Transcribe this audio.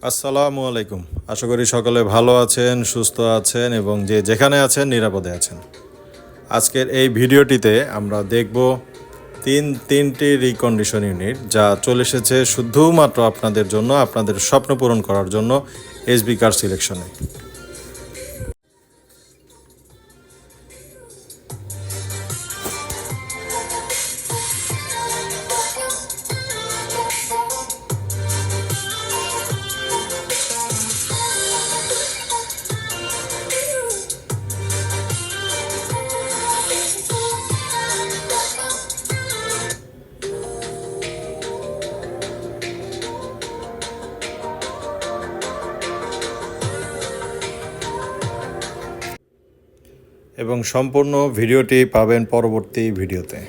আসসালামু আলাইকুম। আশা করি সকলে ভালো আছেন, সুস্থ আছেন এবং যে যেখানে আছেন নিরাপদে আছেন। আজকের এই ভিডিওটিতে আমরা দেখব তিনটি রিকন্ডিশন ইউনিট যা চলে এসেছে শুধুমাত্র আপনাদের জন্য, আপনাদের স্বপ্ন পূরণ করার জন্য এসবি কার সিলেকশনে। এবং সম্পূর্ণ ভিডিওটি পাবেন পরবর্তী ভিডিওতে।